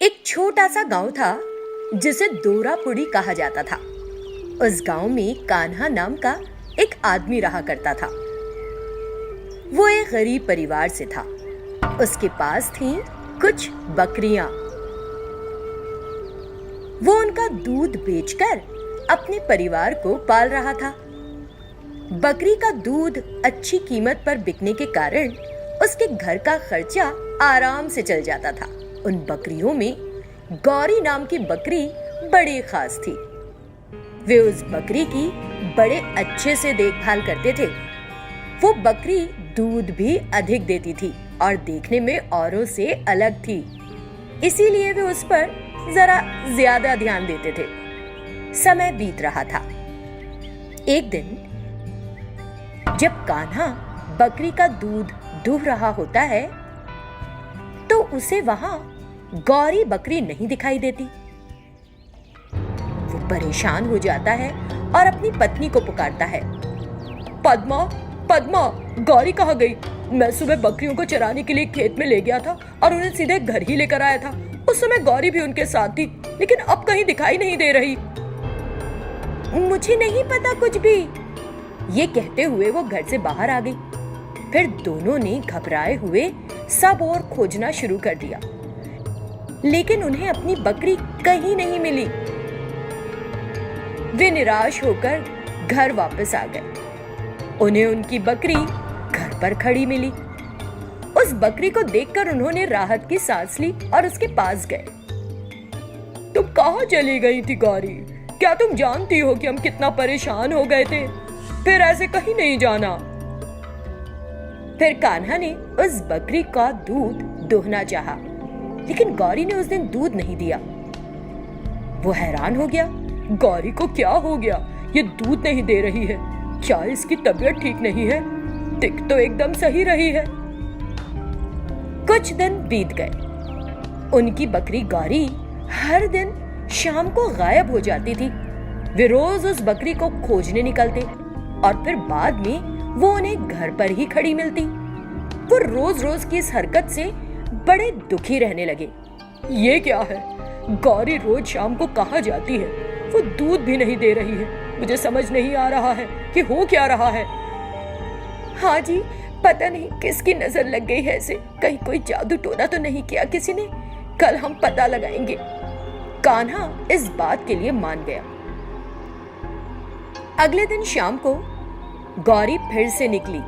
एक छोटा सा गांव था जिसे दोरापुड़ी कहा जाता था। उस गांव में कान्हा नाम का एक आदमी रहा करता था। वो एक गरीब परिवार से था। उसके पास थी कुछ बकरियां। वो उनका दूध बेचकर अपने परिवार को पाल रहा था। बकरी का दूध अच्छी कीमत पर बिकने के कारण उसके घर का खर्चा आराम से चल जाता था। उन बकरियों में गौरी नाम की बकरी बड़ी खास थी। वे उस बकरी की बड़े अच्छे से देखभाल करते थे। वो बकरी दूध भी अधिक देती थी और देखने में औरों से अलग थी, इसीलिए वे उस पर जरा ज्यादा ध्यान देते थे। समय बीत रहा था। एक दिन जब कान्हा बकरी का दूध दूह रहा होता है तो उसे वहां गौरी बकरी नहीं दिखाई देती। वो परेशान हो जाता है और अपनी पत्नी को पुकारता है, पद्मा, पद्मा, गौरी कहाँ गई? मैं सुबह बकरियों को चराने के लिए खेत में ले गया था और उन्हें सीधे घर ही लेकर आया था। उस समय गौरी भी उनके साथ थी, लेकिन अब कहीं दिखाई नहीं दे रही। मुझे नहीं पता कुछ भी, ये कहते हुए वो घर से बाहर आ गई। फिर दोनों ने घबराए हुए सब और खोजना शुरू कर दिया, लेकिन उन्हें अपनी बकरी कहीं नहीं मिली। वे निराश होकर घर वापस आ गए। उन्हें उनकी बकरी घर पर खड़ी मिली। उस बकरी को देखकर उन्होंने राहत की सांस ली और उसके पास गए। तुम कहाँ चली गई थी गौरी? क्या तुम जानती हो कि हम कितना परेशान हो गए थे? फिर ऐसे कहीं नहीं जाना। फिर कान्हा ने उस बकरी का दूध दोहना चाहा, लेकिन गौरी ने उस दिन दूध नहीं दिया। वो हैरान हो गया, गौरी को क्या हो गया? ये दूध नहीं दे रही है। क्या इसकी तबीयत ठीक नहीं है? दिख तो एकदम सही रही है। कुछ दिन बीत गए। उनकी बकरी गौरी हर दिन शाम को गायब हो जाती थी। वे रोज उस बकरी को खोजने निकलते और फिर बाद में वो उन्हें घर पर ही खड़ी मिलती। वो रोज रोज की इस हरकत से बड़े दुखी रहने लगे। ये क्या है? गौरी रोज शाम को कहाँ जाती है? वो दूध भी नहीं दे रही है। मुझे समझ नहीं आ रहा है कि हो क्या रहा है। हाँ जी, पता नहीं किसकी नजर लग गई है इसे। कहीं कोई जादू टोना तो नहीं किया किसी ने? कल हम पता लगाएंगे। कान्हा इस बात के लिए मान गया। अगले दिन शाम को गौरी फिर से निकली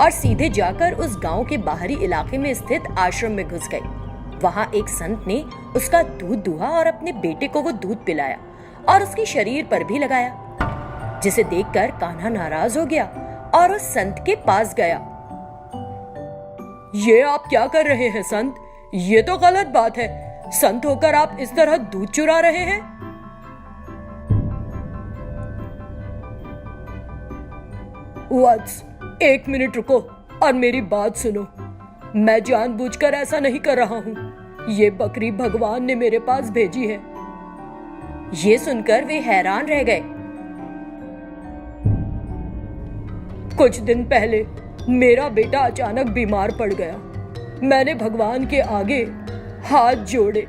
और सीधे जाकर उस गांव के बाहरी इलाके में स्थित आश्रम में घुस गई। वहां एक संत ने उसका दूध दुहा और अपने बेटे को वो दूध पिलाया और उसके शरीर पर भी लगाया, जिसे देखकर कान्हा नाराज हो गया और उस संत के पास गया। ये आप क्या कर रहे हैं संत? ये तो गलत बात है। संत होकर आप इस तरह दूध चुरा रहे हैं। वत्स, एक मिनट रुको और मेरी बात सुनो। मैं जानबूझकर ऐसा नहीं कर रहा हूँ। ये बकरी भगवान ने मेरे पास भेजी है। ये सुनकर वे हैरान रह गए। कुछ दिन पहले मेरा बेटा अचानक बीमार पड़ गया। मैंने भगवान के आगे हाथ जोड़े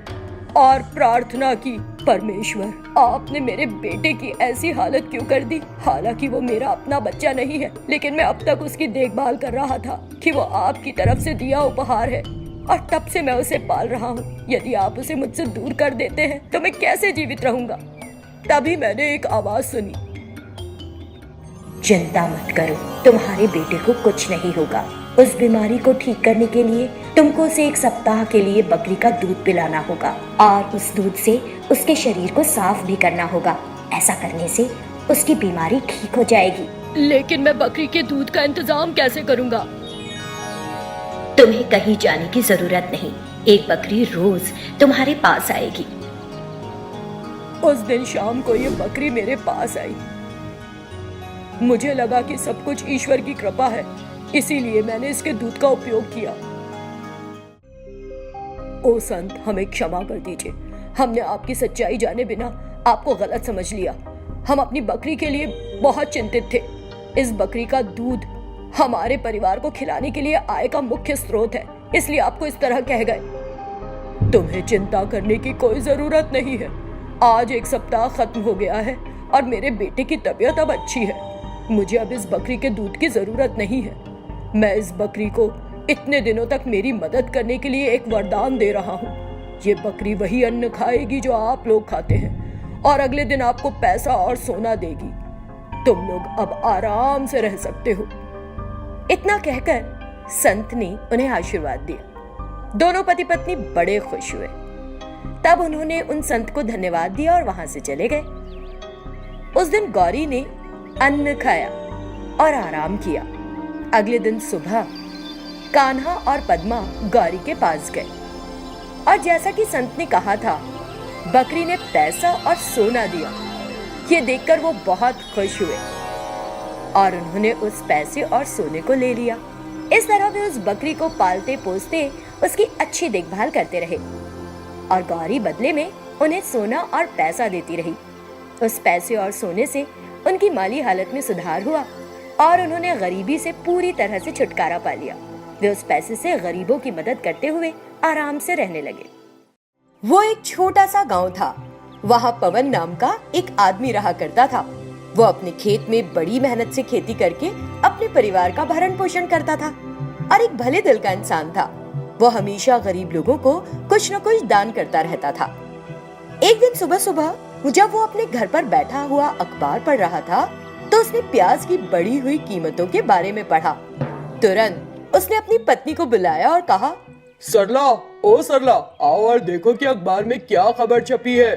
और प्रार्थना की, परमेश्वर, आपने मेरे बेटे की ऐसी हालत क्यों कर दी? हालांकि वो मेरा अपना बच्चा नहीं है, लेकिन मैं अब तक उसकी देखभाल कर रहा था कि वो आपकी तरफ से दिया उपहार है और तब से मैं उसे पाल रहा हूँ। यदि आप उसे मुझसे दूर कर देते हैं तो मैं कैसे जीवित रहूंगा? तभी मैंने एक आवाज सुनी, चिंता मत करो, तुम्हारे बेटे को कुछ नहीं होगा। उस बीमारी को ठीक करने के लिए तुमको उसे 1 सप्ताह के लिए बकरी का दूध पिलाना होगा और उस दूध से उसके शरीर को साफ भी करना होगा। ऐसा करने से उसकी बीमारी ठीक हो जाएगी। लेकिन मैं बकरी के दूध का इंतजाम कैसे करूंगा? तुम्हें कहीं जाने की जरूरत नहीं। एक बकरी रोज तुम्हारे पास आएगी। उस दिन शाम को ये बकरी मेरे पास आई। मुझे लगा कि सब कुछ ईश्वर की कृपा है, इसीलिए मैंने इसके दूध का उपयोग किया। ओ संत, हमें क्षमा कर दीजिए। हमने आपकी सच्चाई जाने बिना आपको गलत समझ लिया। हम अपनी बकरी के लिए बहुत चिंतित थे। इस बकरी का दूध हमारे परिवार को खिलाने के लिए आय का मुख्य स्रोत है, इसलिए आपको इस तरह कह गए। तुम्हें चिंता करने की कोई जरूरत नहीं है। आज एक सप्ताह खत्म हो गया है और मेरे बेटे की तबीयत अब अच्छी है। मुझे अब इस बकरी के दूध की जरूरत नहीं है। मैं इस बकरी को इतने दिनों तक मेरी मदद करने के लिए एक वरदान दे रहा हूँ। ये बकरी वही अन्न खाएगी जो आप लोग खाते हैं और अगले दिन आपको पैसा और सोना देगी। तुम लोग अब आराम से रह सकते हो। इतना कहकर संत ने उन्हें आशीर्वाद दिया। दोनों पति पत्नी बड़े खुश हुए। तब उन्होंने उन संत को धन्यवाद दिया और वहां से चले गए। उस दिन गौरी ने अन्न खाया और आराम किया। अगले दिन सुबह कान्हा और पद्मा गौरी के पास गए और जैसा कि संत ने कहा था, बकरी ने पैसा और सोना दिया। ये देखकर वो बहुत खुश हुए और उन्होंने उस पैसे और सोने को ले लिया। इस तरह वे उस बकरी को पालते पोसते उसकी अच्छी देखभाल करते रहे और गौरी बदले में उन्हें सोना और पैसा देती रही। उस पैसे और सोने से उनकी माली हालत में सुधार हुआ और उन्होंने गरीबी से पूरी तरह से छुटकारा पा लिया। वे उस पैसे से गरीबों की मदद करते हुए आराम से रहने लगे। वो एक छोटा सा गांव था। वहाँ पवन नाम का एक आदमी रहा करता था। वो अपने खेत में बड़ी मेहनत से खेती करके अपने परिवार का भरण पोषण करता था और एक भले दिल का इंसान था। वो हमेशा गरीब लोगों को कुछ न कुछ दान करता रहता था। एक दिन सुबह सुबह जब वो अपने घर पर बैठा हुआ अखबार पढ़ रहा था तो उसने प्याज की बढ़ी हुई कीमतों के बारे में पढ़ा। तुरंत उसने अपनी पत्नी को बुलाया और कहा, सरला, ओ सरला, आओ और देखो कि अखबार में क्या खबर छपी है।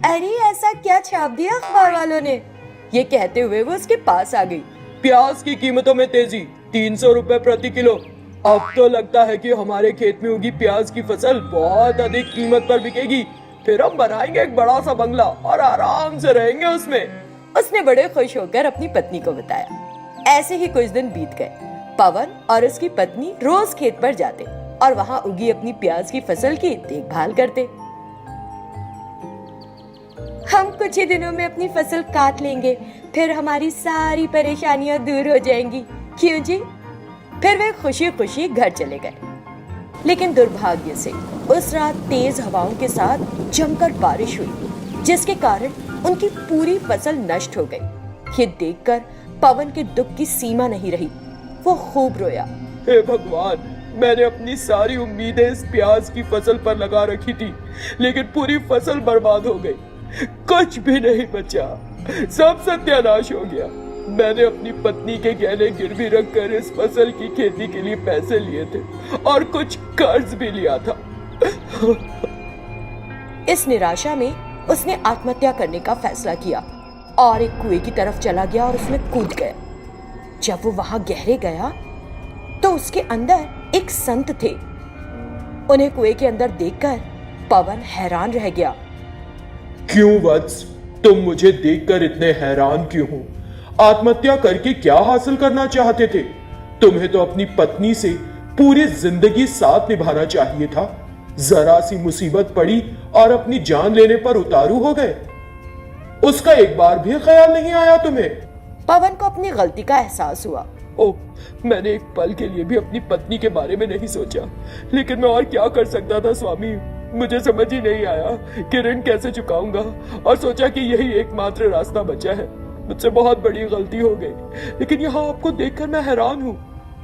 अरे ऐसा क्या छाप दिया अखबार वालों ने? ये कहते हुए वो उसके पास आ गई। प्याज की कीमतों में तेजी, 300 रुपए प्रति किलो। अब तो लगता है कि हमारे खेत में उगी प्याज की फसल बहुत अधिक कीमत पर बिकेगी। फिर हम बनाएंगे एक बड़ा सा बंगला और आराम से रहेंगे उसमें। उसने बड़े खुश होकर अपनी पत्नी को बताया। ऐसे ही कुछ दिन बीत गए। पवन और उसकी पत्नी रोज खेत पर जाते और वहाँ उगी अपनी प्याज की फसल की देखभाल करते। हम कुछ ही दिनों में अपनी फसल काट लेंगे, फिर हमारी सारी परेशानियां दूर हो जाएंगी, क्यों जी? फिर वे खुशी खुशी घर चले गए। लेकिन दुर्भाग्य से उस रात तेज हवाओं के साथ जमकर बारिश हुई, जिसके कारण उनकी पूरी फसल नष्ट हो गई। ये देखकर पवन के दुख की सीमा नहीं रही। वो खूब रोया। हे भगवान, मैंने अपनी सारी उम्मीदें इस प्याज की फसल पर लगा रखी थी, लेकिन पूरी फसल बर्बाद हो गई। कुछ भी नहीं बचा, सब सत्यानाश हो गया। मैंने अपनी पत्नी के गहने गिरवी रखकर इस फसल की खेती के लिए पैसे लिए थे और कुछ कर्ज भी लिया था। इस निराशा में उसने आत्महत्या करने का फैसला किया और एक कुएं की तरफ चला गया और उसमें कूद गया। जब वो वहां गहरे गया तो उसके अंदर एक संत थे। उन्हें कुएं के अंदर देखकर पवन हैरान रह गया। क्यों वत्स, तुम मुझे देखकर इतने हैरान क्यों हो? आत्महत्या करके क्या हासिल करना चाहते थे? तुम्हें तो अपनी पत्नी से पूरी जिंदगी साथ निभाना चाहिए था। जरा सी मुसीबत पड़ी और अपनी जान लेने पर उतारू हो गए। उसका एक बार भी ख्याल नहीं आया तुम्हें? पवन को अपनी गलती का एहसास हुआ। ओह, मैंने एक पल के लिए भी अपनी पत्नी के बारे में नहीं सोचा, लेकिन मैं और क्या कर सकता था स्वामी। मुझे समझ ही नहीं आया कि ऋण कैसे चुकाऊंगा और सोचा कि यही एकमात्र रास्ता बचा है। मुझसे बहुत बड़ी गलती हो गई, लेकिन यहाँ आपको देखकर मैं हैरान हूँ।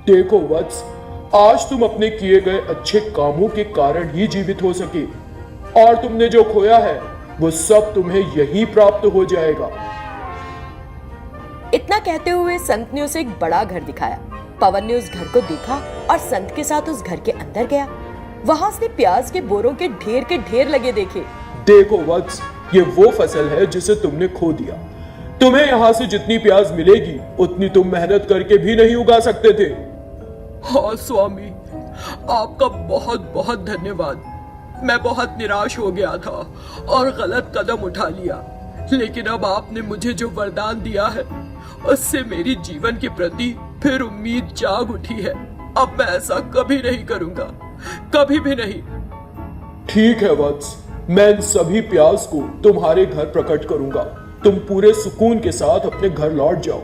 देखो वत्स, आज तुम अपने किए गए अच्छे कामों के कारण ही जीवित हो सके और तुमने जो खोया है वो सब तुम्हें यही प्राप्त हो जाएगा। इतना कहते हुए संत ने उसे एक बड़ा घर दिखाया। पवन ने उस घर को देखा और संत के साथ उस घर के अंदर गया। वहां उसने प्याज के बोरों के ढेर लगे देखे। देखो वत्स, ये वो फसल है जिसे तुमने खो दिया। तुम्हें यहाँ से जितनी प्याज मिलेगी उतनी तुम मेहनत करके भी नहीं उगा सकते थे। हाँ स्वामी, आपका बहुत बहुत धन्यवाद। मैं बहुत निराश हो गया था और गलत कदम उठा लिया, लेकिन अब आपने मुझे जो वरदान दिया है उससे मेरी जीवन के प्रति फिर उम्मीद जाग उठी है। अब मैं ऐसा कभी नहीं करूंगा, कभी भी नहीं। ठीक है वत्स, मैं इन सभी प्याज को तुम्हारे घर प्रकट करूंगा। तुम पूरे सुकून के साथ अपने घर लौट जाओ।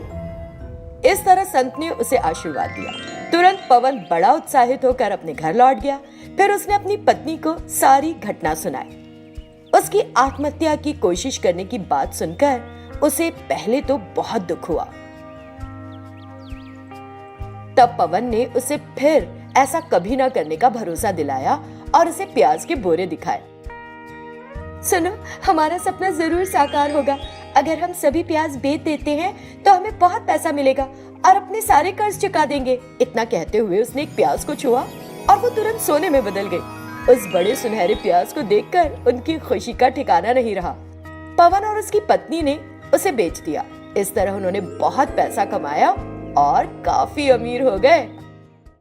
इस तरह संत ने उसे आशीर्वाद दिया। तुरंत पवन बड़ा उत्साहित होकर अपने घर लौट गया। फिर उसने अपनी पत्नी को सारी घटना सुनाई। उसकी आत्महत्या की कोशिश करने की बात सुनकर उसे पहले तो बहुत दुख हुआ। तब पवन ने उसे फिर ऐसा कभी ना करने का भरोसा दिलाया और उसे प्याज के बोरे दिखाए। सुनो, हमारा सपना जरूर साकार होगा। अगर हम सभी प्याज बेच देते हैं तो हमें बहुत पैसा मिलेगा और अपने सारे कर्ज चुका देंगे। इतना कहते हुए उसने एक प्याज को छुआ और वो तुरंत सोने में बदल गई। उस बड़े सुनहरे प्याज को देखकर उनकी खुशी का ठिकाना नहीं रहा। पवन और उसकी पत्नी ने उसे बेच दिया। इस तरह उन्होंने बहुत पैसा कमाया और काफी अमीर हो गए।